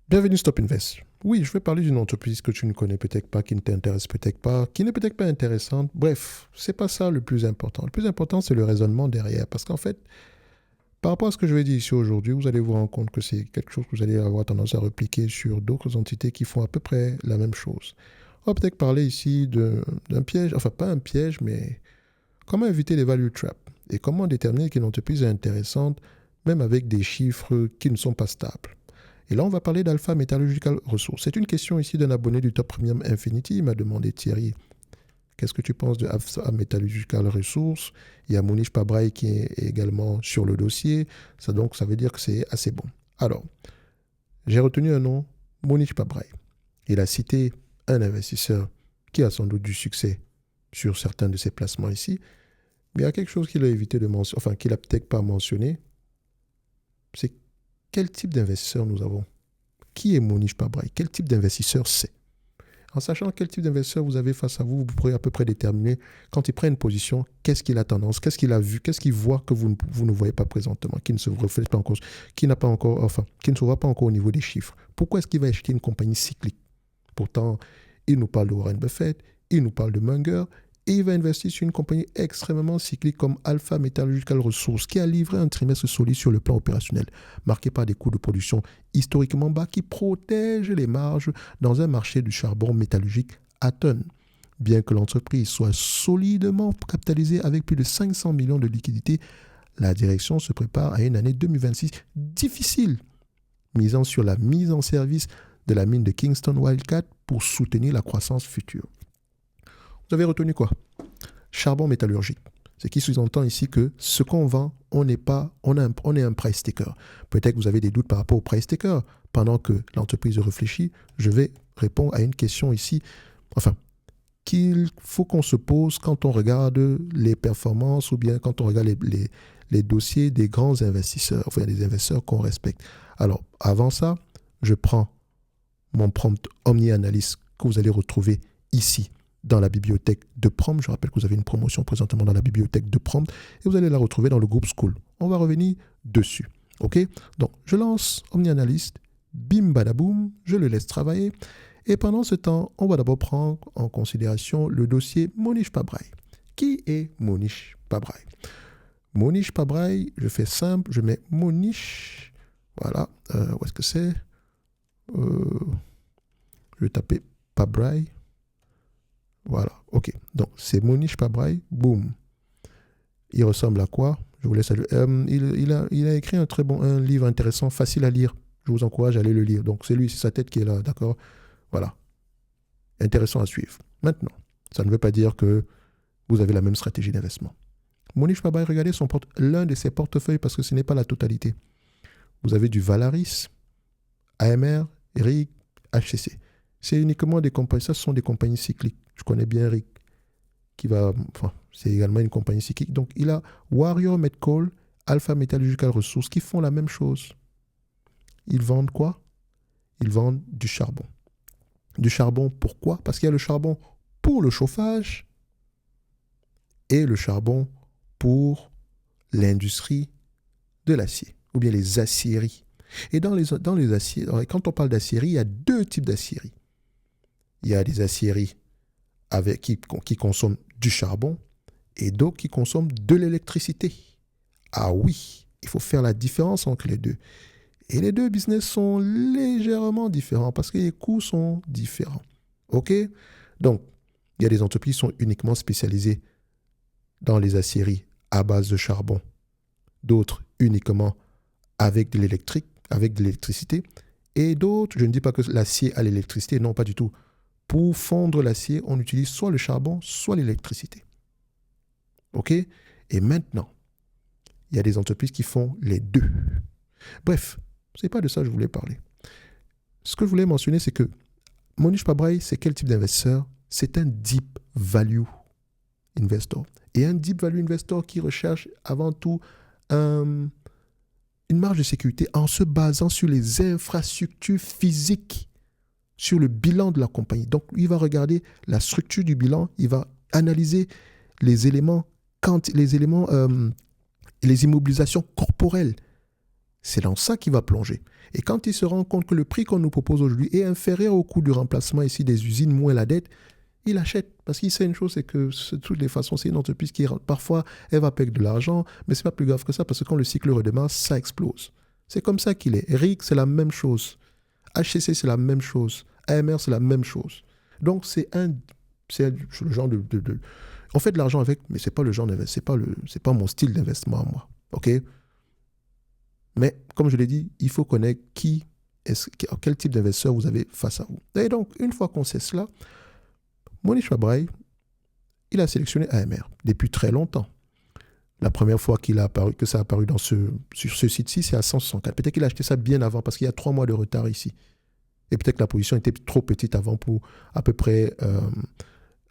Bienvenue Stop Invest. Oui, je vais parler d'une entreprise que tu ne connais peut-être pas, qui ne t'intéresse peut-être pas, qui n'est peut-être pas intéressante. Bref, c'est pas ça le plus important. Le plus important, c'est le raisonnement derrière. Parce qu'en fait, par rapport à ce que je vais dire ici aujourd'hui, vous allez vous rendre compte que c'est quelque chose que vous allez avoir tendance à répliquer sur d'autres entités qui font à peu près la même chose. On va peut-être parler ici d'un piège, enfin pas un piège, mais comment éviter les value traps et comment déterminer qu'une entreprise est intéressante, même avec des chiffres qui ne sont pas stables. Et là, on va parler d'Alpha Metallurgical Resources. C'est une question ici d'un abonné du Top Premium Infinity. Il m'a demandé, Thierry, qu'est-ce que tu penses de Alpha Metallurgical Resources? Il y a Monish Pabrai qui est également sur le dossier. Donc, ça veut dire que c'est assez bon. Alors, j'ai retenu un nom, Monish Pabrai. Il a cité un investisseur qui a sans doute du succès sur certains de ses placements ici. Mais il y a quelque chose qu'il a évité de mentionner, enfin, qu'il n'a peut-être pas mentionné. C'est quel type d'investisseur nous avons? Qui est Monish Pabrai? Quel type d'investisseur c'est? En sachant quel type d'investisseur vous avez face à vous, vous pourrez à peu près déterminer, quand il prend une position, qu'est-ce qu'il a tendance, qu'est-ce qu'il a vu, qu'est-ce qu'il voit que vous ne voyez pas présentement, qui ne se reflète pas encore, qui n'a pas encore, enfin, qui ne se voit pas encore au niveau des chiffres. Pourquoi est-ce qu'il va acheter une compagnie cyclique? Pourtant, il nous parle de Warren Buffett, il nous parle de Munger, et il va investir sur une compagnie extrêmement cyclique comme Alpha Metallurgical Resources, qui a livré un trimestre solide sur le plan opérationnel, marqué par des coûts de production historiquement bas qui protègent les marges dans un marché du charbon métallurgique à tonnes. Bien que l'entreprise soit solidement capitalisée avec plus de 500 millions de liquidités, la direction se prépare à une année 2026 difficile, misant sur la mise en service de la mine de Kingston Wildcat pour soutenir la croissance future. Vous avez retenu quoi? Charbon métallurgique. Ce qui sous-entend ici que ce qu'on vend, on est un price taker. Peut-être que vous avez des doutes par rapport au price taker. Pendant que l'entreprise réfléchit, je vais répondre à une question ici, enfin, qu'il faut qu'on se pose quand on regarde les performances ou bien quand on regarde les dossiers des grands investisseurs, enfin des investisseurs qu'on respecte. Alors, avant ça, je prends mon prompt Omni-Analyst que vous allez retrouver ici dans la bibliothèque de Prompt. Je rappelle que vous avez une promotion présentement dans la bibliothèque de Prompt et vous allez la retrouver dans le groupe School. On va revenir dessus. OK? Donc, je lance Omni-Analyst, bim badaboum, je le laisse travailler. Et pendant ce temps, on va d'abord prendre en considération le dossier Monish Pabrai. Qui est Monish Pabrai? Monish Pabrai, je fais simple, je mets Monish. Voilà. Où est-ce que c'est? Je vais taper Pabrai. Voilà, ok. Donc, c'est Monish Pabrai, boum. Il ressemble à quoi? Je vous laisse aller. Il a écrit un livre intéressant, facile à lire. Je vous encourage à aller le lire. Donc, c'est lui, c'est sa tête qui est là, d'accord? Voilà. Intéressant à suivre. Maintenant, ça ne veut pas dire que vous avez la même stratégie d'investissement. Monish Pabrai, regardez l'un de ses portefeuilles parce que ce n'est pas la totalité. Vous avez du Valaris, AMR, RIG, HCC. C'est uniquement des compagnies, ça ce sont des compagnies cycliques. Je connais bien Rick, c'est également une compagnie cyclique. Donc, il a Warrior Metcoal, Alpha Metallurgical Resources qui font la même chose. Ils vendent quoi? Ils vendent du charbon. Du charbon, pourquoi? Parce qu'il y a le charbon pour le chauffage et le charbon pour l'industrie de l'acier, ou bien les aciéries. Et dans les aciéries, quand on parle d'aciérie, il y a deux types d'aciéries. Il y a des aciéries qui consomment du charbon et d'autres qui consomment de l'électricité. Ah oui, il faut faire la différence entre les deux. Et les deux business sont légèrement différents parce que les coûts sont différents. OK? Donc, il y a des entreprises qui sont uniquement spécialisées dans les aciéries à base de charbon. D'autres uniquement avec de l'électrique, avec de l'électricité. Et d'autres, je ne dis pas que l'acier a l'électricité, non, pas du tout. Pour fondre l'acier, on utilise soit le charbon, soit l'électricité. OK? Et maintenant, il y a des entreprises qui font les deux. Bref, ce n'est pas de ça que je voulais parler. Ce que je voulais mentionner, c'est que Monish Pabrai, c'est quel type d'investisseur? C'est un deep value investor. Et un deep value investor qui recherche avant tout une marge de sécurité en se basant sur les infrastructures physiques, sur le bilan de la compagnie. Donc, il va regarder la structure du bilan, il va analyser les immobilisations corporelles. C'est dans ça qu'il va plonger. Et quand il se rend compte que le prix qu'on nous propose aujourd'hui est inférieur au coût du remplacement ici des usines, moins la dette, il achète. Parce qu'il sait une chose, c'est que de toutes les façons, c'est une entreprise qui, parfois, elle va perdre de l'argent, mais ce n'est pas plus grave que ça, parce que quand le cycle redémarre, ça explose. C'est comme ça qu'il est. RIC, c'est la même chose. HCC, c'est la même chose. AMR, c'est la même chose. Donc, c'est le genre de... On fait de l'argent avec, mais ce n'est pas le genre d'investissement, c'est pas mon style d'investissement à moi. OK? Mais, comme je l'ai dit, il faut connaître quel type d'investisseur vous avez face à vous. Et donc, une fois qu'on sait cela, Monish Pabrai, il a sélectionné AMR depuis très longtemps. La première fois que ça a apparu sur ce site-ci, c'est à 164. Peut-être qu'il a acheté ça bien avant, parce qu'il y a 3 mois de retard ici. Et peut-être que la position était trop petite avant pour à peu près...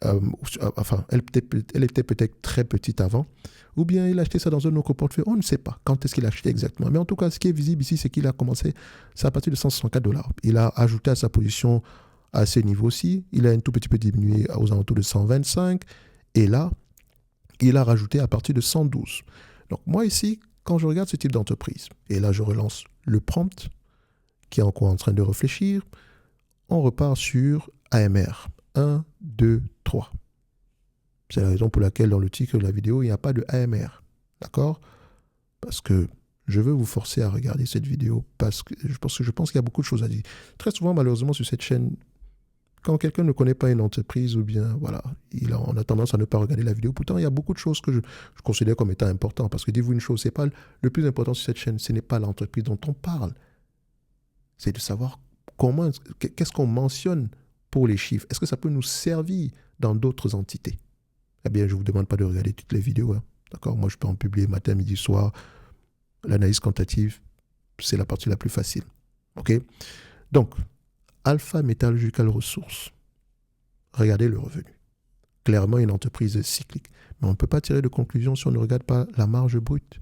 elle était peut-être très petite avant. Ou bien il a acheté ça dans un autre portefeuille. On ne sait pas quand est-ce qu'il a acheté exactement. Mais en tout cas, ce qui est visible ici, c'est qu'il a commencé, c'est à partir de 164 $. Il a ajouté à sa position à ce niveau-ci. Il a un tout petit peu diminué aux alentours de 125. Et là, il a rajouté à partir de 112. Donc moi ici, quand je regarde ce type d'entreprise, et là je relance le prompt, qui est encore en train de réfléchir, on repart sur AMR. 1, 2, 3. C'est la raison pour laquelle dans le titre de la vidéo, il n'y a pas de AMR. D'accord? Parce que je veux vous forcer à regarder cette vidéo parce que je pense qu'il y a beaucoup de choses à dire. Très souvent, malheureusement, sur cette chaîne, quand quelqu'un ne connaît pas une entreprise ou bien, voilà, on a tendance à ne pas regarder la vidéo. Pourtant, il y a beaucoup de choses que je considère comme étant importantes. Parce que dites-vous une chose, c'est pas le plus important sur cette chaîne, ce n'est pas l'entreprise dont on parle. C'est de savoir qu'est-ce qu'on mentionne pour les chiffres. Est-ce que ça peut nous servir dans d'autres entités? Eh bien, je ne vous demande pas de regarder toutes les vidéos. Hein. D'accord? Moi, je peux en publier matin, midi, soir. L'analyse quantitative, c'est la partie la plus facile. OK? Donc, Alpha Metallurgical Resources. Regardez le revenu. Clairement, une entreprise cyclique. Mais on ne peut pas tirer de conclusion si on ne regarde pas la marge brute.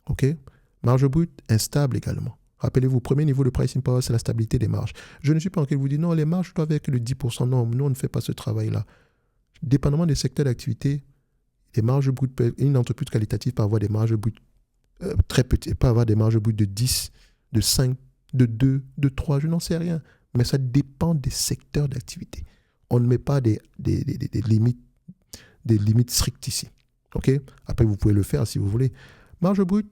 OK? Marge brute instable également. Rappelez-vous, premier niveau de pricing power, c'est la stabilité des marges. Je ne suis pas en train de vous dire, non, les marges doivent être de 10%. Non, nous, on ne fait pas ce travail-là. Dépendamment des secteurs d'activité, les marges brutes, une entreprise qualitative peut avoir des marges brutes très petites, peut avoir des marges brutes de 10, de 5, de 2, de 3, je n'en sais rien. Mais ça dépend des secteurs d'activité. On ne met pas des limites strictes ici. OK? Après, vous pouvez le faire si vous voulez. Marge brute,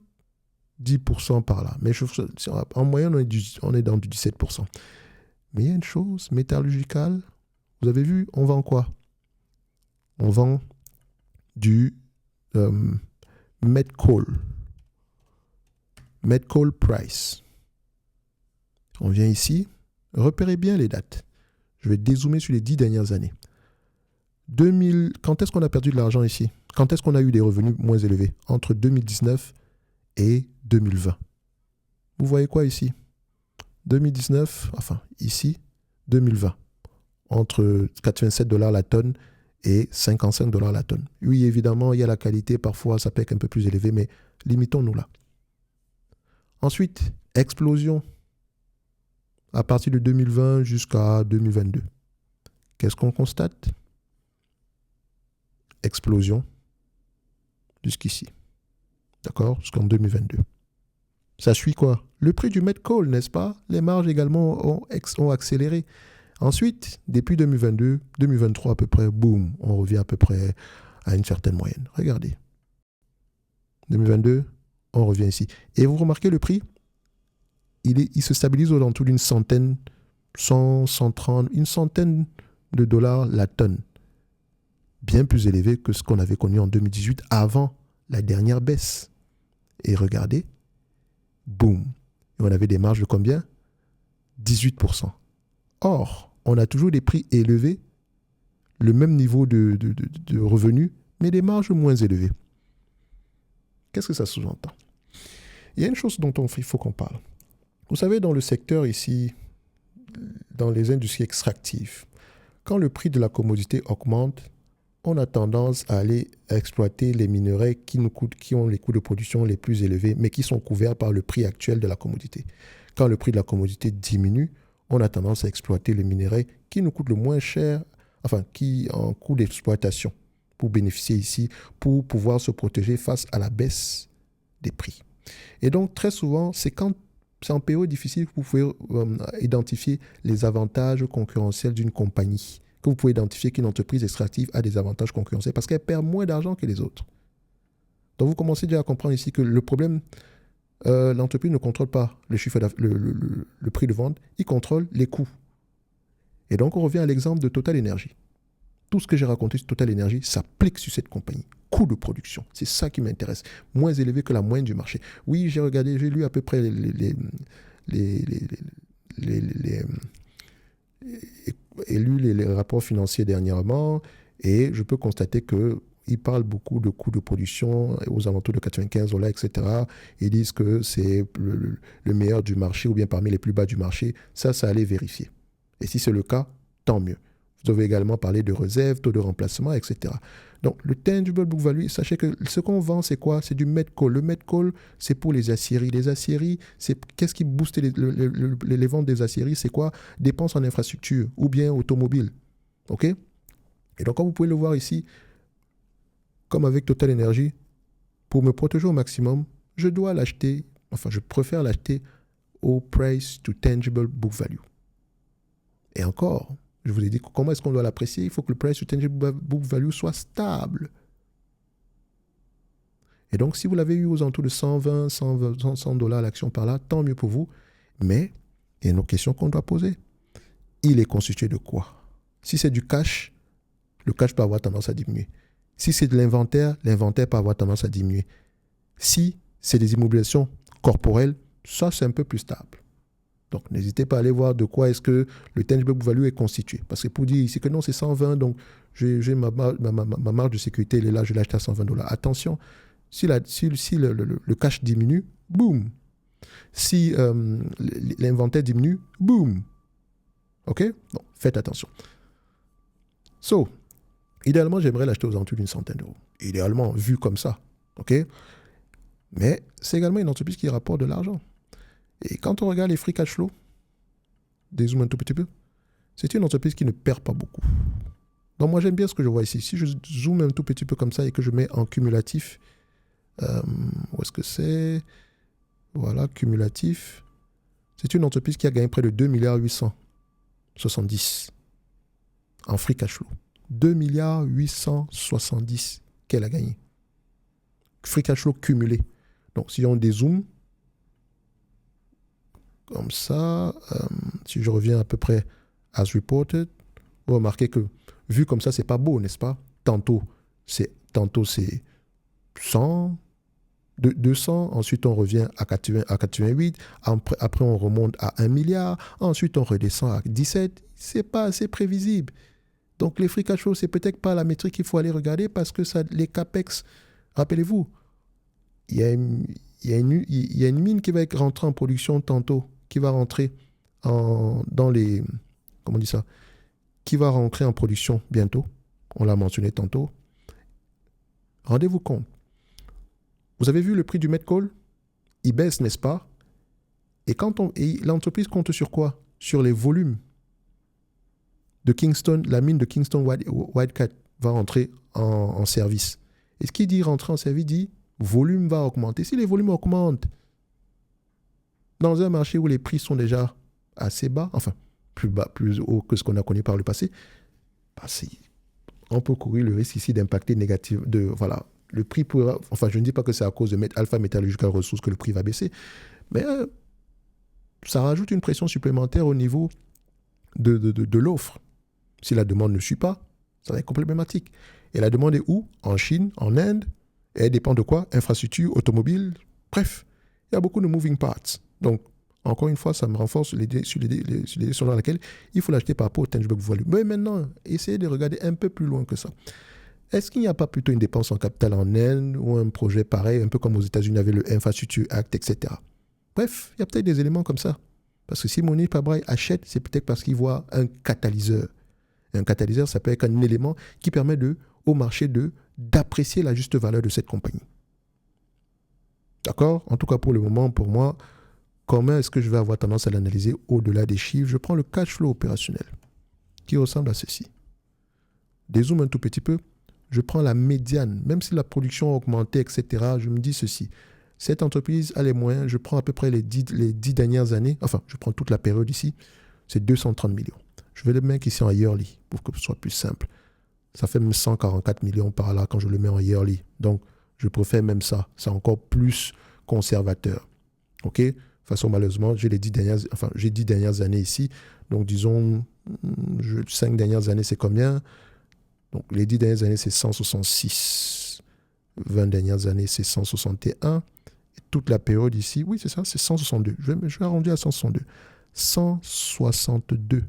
10% par là. Mais en moyenne, on est dans du 17%. Mais il y a une chose, métallurgicale, vous avez vu, on vend quoi? On vend du met coal. Met coal price. On vient ici, repérez bien les dates. Je vais dézoomer sur les 10 dernières années. Quand est-ce qu'on a perdu de l'argent ici? Quand est-ce qu'on a eu des revenus moins élevés? Entre 2019 et 2020. Vous voyez quoi ici? 2019, enfin ici, 2020. Entre 87 $ la tonne et 55 $ la tonne. Oui, évidemment, il y a la qualité, parfois ça peut être un peu plus élevé, mais limitons-nous là. Ensuite, explosion à partir de 2020 jusqu'à 2022. Qu'est-ce qu'on constate? Explosion jusqu'ici. D'accord? Jusqu'en 2022. Ça suit quoi? Le prix du met coal, n'est-ce pas? Les marges également ont accéléré. Ensuite, depuis 2022, 2023 à peu près, boum, on revient à peu près à une certaine moyenne. Regardez. 2022, on revient ici. Et vous remarquez le prix? Il se stabilise autour d'une centaine, 100, 130, une centaine de dollars la tonne. Bien plus élevé que ce qu'on avait connu en 2018 avant la dernière baisse. Et regardez, boum. Et on avait des marges de combien? 18%. Or, on a toujours des prix élevés, le même niveau de revenus, mais des marges moins élevées. Qu'est-ce que ça sous-entend? Il y a une chose dont il faut qu'on parle. Vous savez, dans le secteur ici, dans les industries extractives, quand le prix de la commodité augmente, on a tendance à aller exploiter les minerais qui ont les coûts de production les plus élevés, mais qui sont couverts par le prix actuel de la commodité. Quand le prix de la commodité diminue, on a tendance à exploiter les minerais qui nous coûtent le moins cher, enfin, qui en coût d'exploitation, pour bénéficier ici, pour pouvoir se protéger face à la baisse des prix. Et donc, très souvent, c'est en période difficile que vous pouvez identifier les avantages concurrentiels d'une compagnie, que vous pouvez identifier qu'une entreprise extractive a des avantages concurrentiels parce qu'elle perd moins d'argent que les autres. Donc, vous commencez déjà à comprendre ici que le problème, l'entreprise ne contrôle pas le prix de vente, il contrôle les coûts. Et donc, on revient à l'exemple de Total Energy. Tout ce que j'ai raconté sur Total Energy s'applique sur cette compagnie. Coût de production, c'est ça qui m'intéresse. Moins élevé que la moyenne du marché. Oui, j'ai lu à peu près les rapports financiers dernièrement et je peux constater qu'ils parlent beaucoup de coûts de production aux alentours de 95 $, etc. Ils disent que c'est le meilleur du marché ou bien parmi les plus bas du marché. Ça allait vérifier. Et si c'est le cas, tant mieux. Vous devez également parler de réserve, taux de remplacement, etc. Donc, le tangible book value, sachez que ce qu'on vend, c'est quoi? C'est du met call. Le met call, c'est pour les aciéries. Les aciéries, qu'est-ce qui booste les ventes des aciéries? C'est quoi? Dépenses en infrastructure ou bien automobile. OK? Et donc, comme vous pouvez le voir ici, comme avec Total Energy, pour me protéger au maximum, je préfère l'acheter au price to tangible book value. Et encore, je vous ai dit comment est-ce qu'on doit l'apprécier. Il faut que le price to tangible book value soit stable. Et donc, si vous l'avez eu aux alentours de 120, 100 $ l'action par là, tant mieux pour vous. Mais il y a une autre question qu'on doit poser. Il est constitué de quoi? Si c'est du cash, le cash peut avoir tendance à diminuer. Si c'est de l'inventaire, l'inventaire peut avoir tendance à diminuer. Si c'est des immobilisations corporelles, ça, c'est un peu plus stable. Donc, n'hésitez pas à aller voir de quoi est-ce que le tangible book value est constitué. Parce que pour dire ici que non, c'est 120, donc j'ai ma marge de sécurité, elle est là, je l'achète à 120 $. Attention, si le cash diminue, boum. Si l'inventaire diminue, boum. OK? Donc, faites attention. Idéalement, j'aimerais l'acheter aux alentours d'une centaine d'euros. Idéalement, vu comme ça. OK? Mais c'est également une entreprise qui rapporte de l'argent. Et quand on regarde les free cash flow, dézoome un tout petit peu, c'est une entreprise qui ne perd pas beaucoup. Donc moi j'aime bien ce que je vois ici. Si je zoome un tout petit peu comme ça et que je mets en cumulatif, où est-ce que c'est? Voilà, cumulatif. C'est une entreprise qui a gagné près de 2,870 milliards en free cash flow. 2,870 milliards qu'elle a gagné. Free cash flow cumulé. Donc si on dézoome, comme ça, si je reviens à peu près as reported, vous remarquez que vu comme ça, c'est pas beau, n'est-ce pas? Tantôt c'est 100, 200, ensuite on revient à 88, après on remonte à 1 milliard, ensuite on redescend à 17. C'est pas assez prévisible. Donc les free cash flow, c'est peut-être pas la métrique qu'il faut aller regarder parce que les capex, rappelez-vous, il y a une mine qui va être rentrée en production tantôt, qui va rentrer qui va rentrer en production bientôt. On l'a mentionné tantôt. Rendez-vous compte. Vous avez vu le prix du met call? Il baisse, n'est-ce pas? Et l'entreprise compte sur quoi? Sur les volumes de Kingston. La mine de Kingston Wildcat va rentrer en service. Et ce qui dit rentrer en service dit volume va augmenter. Si les volumes augmentent, dans un marché où les prix sont déjà assez bas, enfin plus haut que ce qu'on a connu par le passé, on peut courir le risque ici d'impacter négativement. Le prix pourra, enfin je ne dis pas que c'est à cause de Alpha Metalurgical Resources que le prix va baisser, mais ça rajoute une pression supplémentaire au niveau de l'offre. Si la demande ne suit pas, ça va être problématique. Et la demande est où? En Chine, en Inde, et elle dépend de quoi? Infrastructure, automobile, bref, il y a beaucoup de moving parts. Donc, encore une fois, ça me renforce l'idée selon laquelle il faut l'acheter par rapport au tangible book value. Mais maintenant, essayez de regarder un peu plus loin que ça. Est-ce qu'il n'y a pas plutôt une dépense en capital en Inde ou un projet pareil, un peu comme aux États-Unis avec le Infrastructure Act, etc. Bref, il y a peut-être des éléments comme ça. Parce que si Monique Pabrai achète, c'est peut-être parce qu'il voit un catalyseur. Un catalyseur, ça peut être un élément qui permet au marché d'apprécier la juste valeur de cette compagnie. D'accord? En tout cas, pour le moment, pour moi, comment est-ce que je vais avoir tendance à l'analyser au-delà des chiffres? Je prends le cash flow opérationnel qui ressemble à ceci. Dézoome un tout petit peu. Je prends la médiane. Même si la production a augmenté, etc., je me dis ceci. Cette entreprise a les moyens, je prends à peu près les 10 dernières années, enfin, je prends toute la période ici, c'est 230 millions. Je vais le mettre ici en yearly pour que ce soit plus simple. Ça fait même 144 millions par là quand je le mets en yearly. Donc, je préfère même ça. C'est encore plus conservateur. OK? De toute façon, malheureusement, j'ai 10 dernières années ici. Donc, disons, 5 dernières années, c'est combien? Donc, les 10 dernières années, c'est 166. 20 dernières années, c'est 161. Et toute la période ici, oui, c'est ça, c'est 162. Je vais arrondir à 162. 162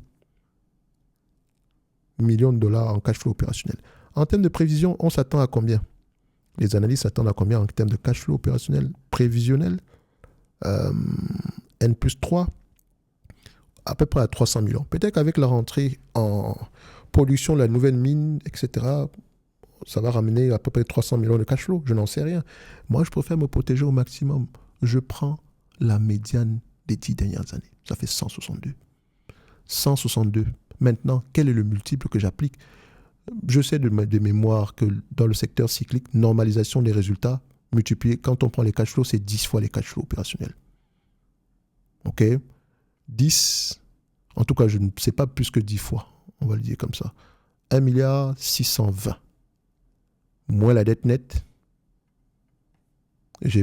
millions de dollars en cash flow opérationnel. En termes de prévision, on s'attend à combien? Les analystes s'attendent à combien en termes de cash flow opérationnel prévisionnel? N plus 3, à peu près à 300 millions. Peut-être qu'avec la rentrée en production de la nouvelle mine, etc., ça va ramener à peu près 300 millions de cash flow. Je n'en sais rien. Moi, je préfère me protéger au maximum. Je prends la médiane des 10 dernières années. Ça fait 162. 162. Maintenant, quel est le multiple que j'applique? Je sais de mémoire que dans le secteur cyclique, normalisation des résultats, multiplié, quand on prend les cash flows, c'est 10 fois les cash flows opérationnels. OK? 10, en tout cas, je ne sais pas plus que 10 fois. On va le dire comme ça. 1 milliard 620. Moins la dette nette. Je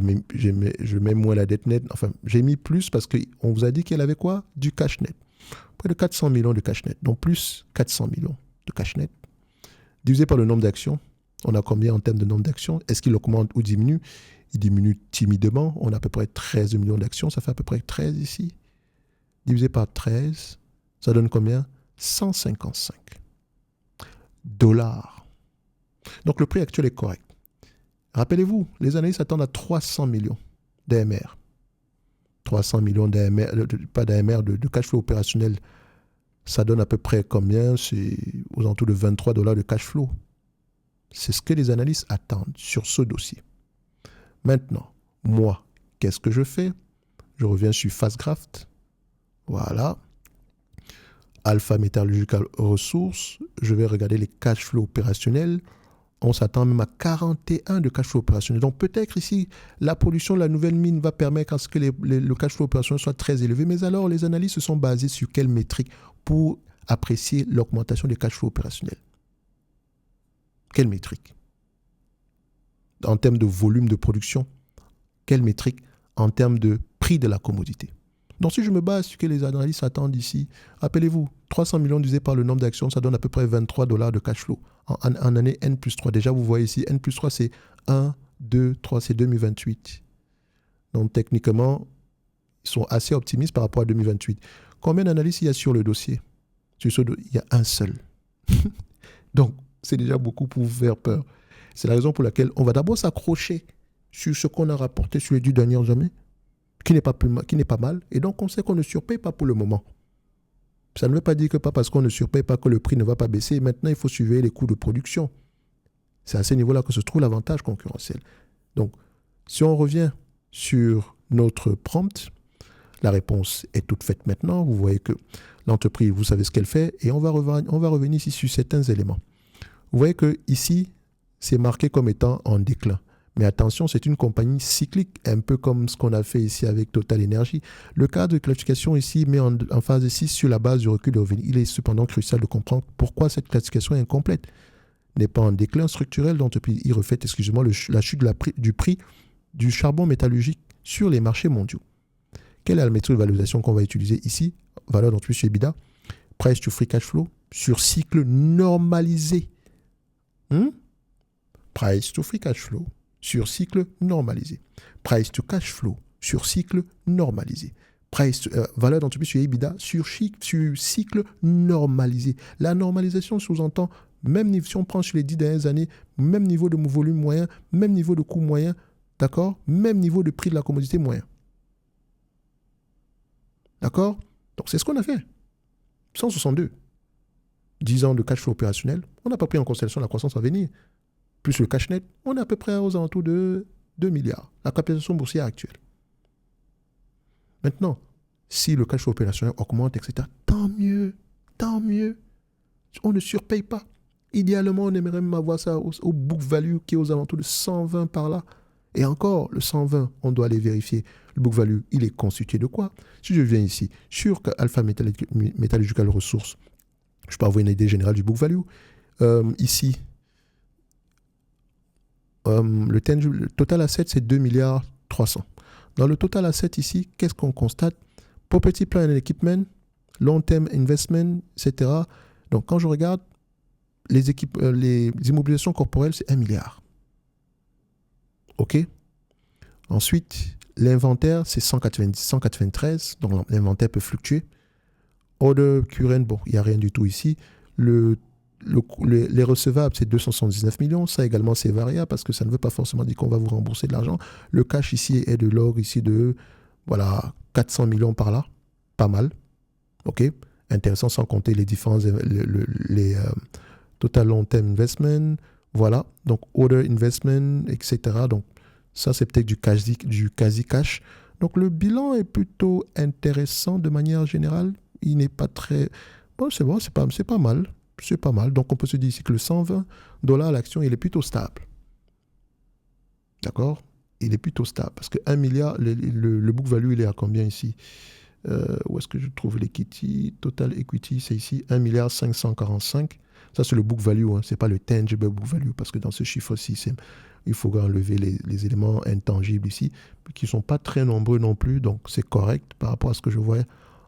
mets moins la dette nette. Enfin, j'ai mis plus parce qu'on vous a dit qu'elle avait quoi? Du cash net. Près de 400 millions de cash net. Donc, plus 400 millions de cash net. Divisé par le nombre d'actions. On a combien en termes de nombre d'actions? Est-ce qu'il augmente ou diminue? Il diminue timidement. On a à peu près 13 millions d'actions. Ça fait à peu près 13 ici. Divisé par 13, ça donne combien? 155 dollars. Donc le prix actuel est correct. Rappelez-vous, les analystes s'attendent à 300 millions d'AMR. 300 millions d'AMR, pas d'AMR, de cash flow opérationnel. Ça donne à peu près combien? C'est aux alentours de 23 dollars de cash flow. C'est ce que les analystes attendent sur ce dossier. Maintenant, moi, qu'est-ce que je fais? Je reviens sur Fastgraft. Voilà. Alpha Metallurgical Resources. Je vais regarder les cash flows opérationnels. On s'attend même à 41 de cash flow opérationnel. Donc peut-être ici, la production de la nouvelle mine va permettre à ce que le cash flow opérationnel soit très élevé. Mais alors, les analystes se sont basés sur quelle métrique pour apprécier l'augmentation des cash flows opérationnels? Quelle métrique? En termes de volume de production? Quelle métrique? En termes de prix de la commodité? Donc, si je me base sur ce que les analystes attendent ici, rappelez-vous, 300 millions divisé par le nombre d'actions, ça donne à peu près 23 dollars de cash flow en année N plus 3. Déjà, vous voyez ici, N plus 3, c'est 1, 2, 3, c'est 2028. Donc, techniquement, ils sont assez optimistes par rapport à 2028. Combien d'analystes il y a sur le dossier? Il y a un seul. Donc, c'est déjà beaucoup pour vous faire peur. C'est la raison pour laquelle on va d'abord s'accrocher sur ce qu'on a rapporté sur les 10 dernières années, qui n'est pas mal, et donc on sait qu'on ne surpaye pas pour le moment. Ça ne veut pas dire que pas parce qu'on ne surpaye pas que le prix ne va pas baisser. Maintenant, il faut surveiller les coûts de production. C'est à ce niveau-là que se trouve l'avantage concurrentiel. Donc, si on revient sur notre prompt, la réponse est toute faite maintenant. Vous voyez que l'entreprise, vous savez ce qu'elle fait, et on va revenir ici sur certains éléments. Vous voyez que ici, c'est marqué comme étant en déclin. Mais attention, c'est une compagnie cyclique, un peu comme ce qu'on a fait ici avec Total Energy. Le cadre de classification ici met en phase 6 sur la base du recul de revenus. Il est cependant crucial de comprendre pourquoi cette classification est incomplète. N'est pas en déclin structurel d'entreprise. Il reflète exclusivement la chute du prix du charbon métallurgique sur les marchés mondiaux. Quelle est la méthode de valorisation qu'on va utiliser ici? Valeur d'entreprise chez EBITDA, price to free cash flow sur cycle normalisé. Price to free cash flow sur cycle normalisé. Price to cash flow sur cycle normalisé. Valeur d'entreprise sur EBITDA sur cycle normalisé. La normalisation sous-entend, même si on prend sur les 10 dernières années, même niveau de volume moyen, même niveau de coût moyen, d'accord? Même niveau de prix de la commodité moyen. D'accord? Donc c'est ce qu'on a fait. 162. 10 ans de cash flow opérationnel. On n'a pas pris en considération la croissance à venir. Plus le cash net, on est à peu près aux alentours de 2 milliards. La capitalisation boursière actuelle. Maintenant, si le cash flow opérationnel augmente, etc., tant mieux, tant mieux. On ne surpaye pas. Idéalement, on aimerait même avoir ça au book value qui est aux alentours de 120 par là. Et encore, le 120, on doit aller vérifier. Le book value, il est constitué de quoi? Si je viens ici, sur Alpha Metallical Resources, je peux avoir une idée générale du book value. Ici, le total asset, c'est 2 milliards 300. Dans le total asset ici, qu'est-ce qu'on constate? Property, plant and equipment, long-term investment, etc. Donc, quand je regarde, les immobilisations corporelles, c'est 1 milliard. OK? Ensuite, l'inventaire, c'est 190, 193. Donc, l'inventaire peut fluctuer. Order current, bon, il n'y a rien du tout ici. Les recevables, c'est 279 millions. Ça également, c'est variable parce que ça ne veut pas forcément dire qu'on va vous rembourser de l'argent. Le cash ici est de l'ordre ici de, voilà, 400 millions par là. Pas mal. OK? Intéressant sans compter les différents, total long-term investment. Voilà. Donc, order investment, etc. Donc, ça, c'est peut-être du quasi-cash. Donc, le bilan est plutôt intéressant de manière générale. Il n'est pas très... Bon, c'est pas mal. C'est pas mal. Donc, on peut se dire ici que le 120 $ l'action, il est plutôt stable. D'accord? Il est plutôt stable. Parce que 1 milliard, le book value, il est à combien ici? Où est-ce que je trouve l'equity? Total equity, c'est ici 1 milliard 545. Ça, c'est le book value. Hein. Ce n'est pas le tangible book value. Parce que dans ce chiffre-ci, il faut enlever les éléments intangibles ici, qui ne sont pas très nombreux non plus. Donc, c'est correct par rapport à ce que je vois.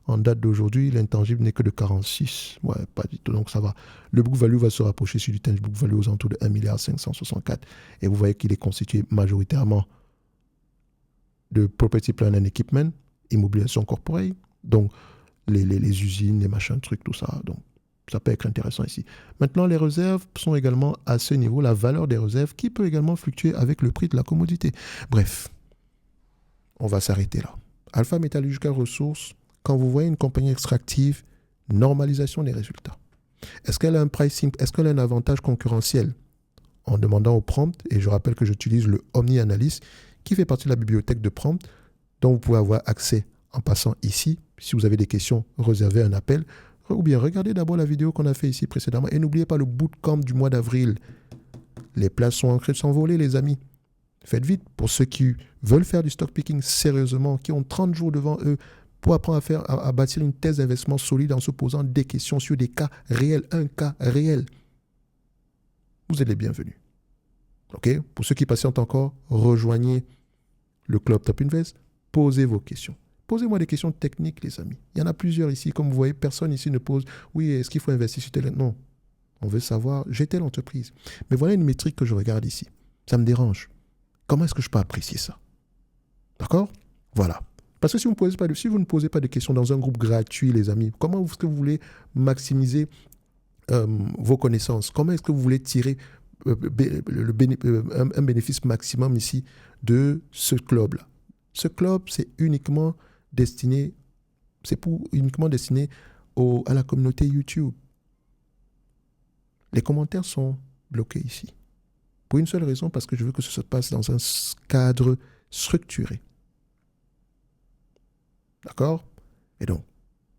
En date d'aujourd'hui, l'intangible n'est que de 46. Ouais, pas du tout, donc ça va. Le book value va se rapprocher sur du tangible book value aux alentours de 1 milliard 564. Et vous voyez qu'il est constitué majoritairement de property, plant and equipment, immobilisation corporelle, donc les usines, les machins, trucs, tout ça. Donc, ça peut être intéressant ici. Maintenant, les réserves sont également à ce niveau, la valeur des réserves qui peut également fluctuer avec le prix de la commodité. Bref, on va s'arrêter là. Alpha Metallical Resources, quand vous voyez une compagnie extractive, normalisation des résultats. Est-ce qu'elle a un pricing, est-ce qu'elle a un avantage concurrentiel? En demandant au prompt, et je rappelle que j'utilise le Omni Analyst, qui fait partie de la bibliothèque de prompt, dont vous pouvez avoir accès en passant ici. Si vous avez des questions, réservez un appel. Ou bien regardez d'abord la vidéo qu'on a fait ici précédemment. Et n'oubliez pas le bootcamp du mois d'avril. Les places sont en train de s'envoler, les amis. Faites vite pour ceux qui veulent faire du stock picking sérieusement, qui ont 30 jours devant eux, pour apprendre à bâtir une thèse d'investissement solide en se posant des questions sur des cas réels, un cas réel. Vous êtes les bienvenus. OK? Pour ceux qui patientent encore, rejoignez le Club Top Invest, posez vos questions. Posez-moi des questions techniques, les amis. Il y en a plusieurs ici. Comme vous voyez, personne ici ne pose « Oui, est-ce qu'il faut investir sur telle... » Non. On veut savoir « J'ai telle entreprise. » Mais voilà une métrique que je regarde ici. Ça me dérange. Comment est-ce que je peux apprécier ça? D'accord? Voilà. Parce que si vous ne posez pas de questions dans un groupe gratuit, les amis, comment est-ce que vous voulez maximiser vos connaissances? Comment est-ce que vous voulez tirer un bénéfice maximum ici de ce club-là? Ce club, c'est uniquement destiné à la communauté YouTube. Les commentaires sont bloqués ici. Pour une seule raison, parce que je veux que ça se passe dans un cadre structuré. D'accord? Et donc,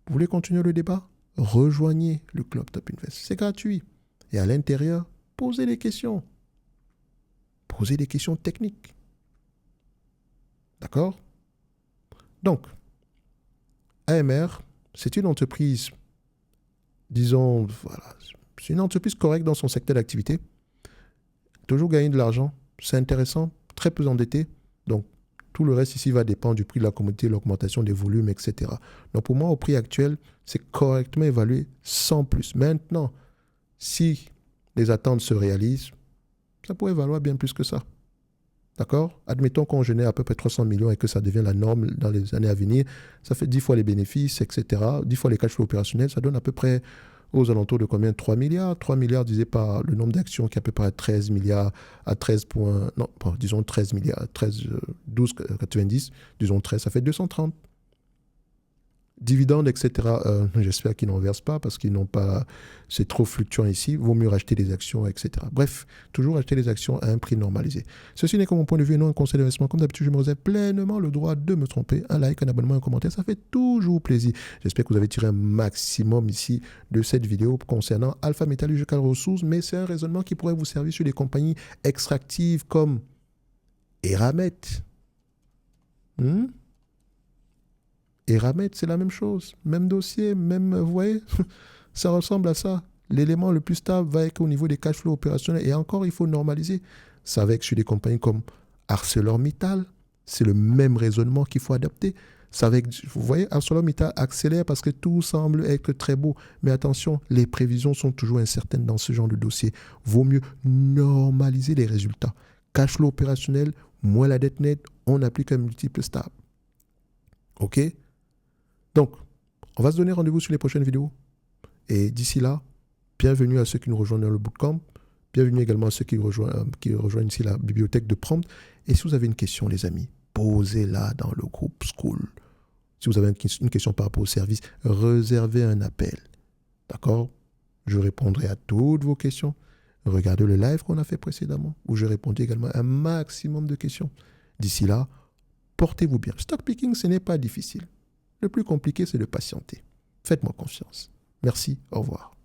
vous voulez continuer le débat? Rejoignez le Club Top Invest. C'est gratuit. Et à l'intérieur, posez des questions. Posez des questions techniques. D'accord? Donc, AMR, c'est une entreprise, disons, voilà, c'est une entreprise correcte dans son secteur d'activité. Toujours gagner de l'argent, c'est intéressant, très peu endetté. Donc, tout le reste ici va dépendre du prix de la commodité, l'augmentation des volumes, etc. Donc, pour moi, au prix actuel, c'est correctement évalué sans plus. Maintenant, si les attentes se réalisent, ça pourrait valoir bien plus que ça. D'accord? Admettons qu'on génère à peu près 300 millions et que ça devient la norme dans les années à venir. Ça fait 10 fois les bénéfices, etc. 10 fois les cash flows opérationnels. Ça donne à peu près aux alentours de combien? 3 milliards. 3 milliards divisé par le nombre d'actions qui est à peu près 13 milliards à 13 points. Non, disons 13 milliards, 12,90. Disons 13, ça fait 230. Dividendes, etc. J'espère qu'ils n'en versent pas parce qu'ils n'ont pas... C'est trop fluctuant ici. Vaut mieux racheter des actions, etc. Bref, toujours acheter des actions à un prix normalisé. Ceci n'est que mon point de vue et non un conseil d'investissement. Comme d'habitude, je me réserve pleinement le droit de me tromper. Un like, un abonnement, un commentaire, ça fait toujours plaisir. J'espère que vous avez tiré un maximum ici de cette vidéo concernant Alpha Metallical Resources, mais c'est un raisonnement qui pourrait vous servir sur des compagnies extractives comme Eramet. Eramet, c'est la même chose. Même dossier, même, vous voyez, ça ressemble à ça. L'élément le plus stable va être au niveau des cash flows opérationnels. Et encore, il faut normaliser. Ça va être sur des compagnies comme ArcelorMittal. C'est le même raisonnement qu'il faut adapter. Ça va être, vous voyez, ArcelorMittal accélère parce que tout semble être très beau. Mais attention, les prévisions sont toujours incertaines dans ce genre de dossier. Vaut mieux normaliser les résultats. Cash flow opérationnel, moins la dette nette, on applique un multiple stable. OK? Donc, on va se donner rendez-vous sur les prochaines vidéos. Et d'ici là, bienvenue à ceux qui nous rejoignent dans le bootcamp. Bienvenue également à ceux qui rejoignent ici la bibliothèque de Prompt. Et si vous avez une question, les amis, posez-la dans le groupe School. Si vous avez une question par rapport au service, réservez un appel. D'accord? Je répondrai à toutes vos questions. Regardez le live qu'on a fait précédemment, où je répondais également à un maximum de questions. D'ici là, portez-vous bien. Stock picking, ce n'est pas difficile. Le plus compliqué, c'est de patienter. Faites-moi confiance. Merci, au revoir.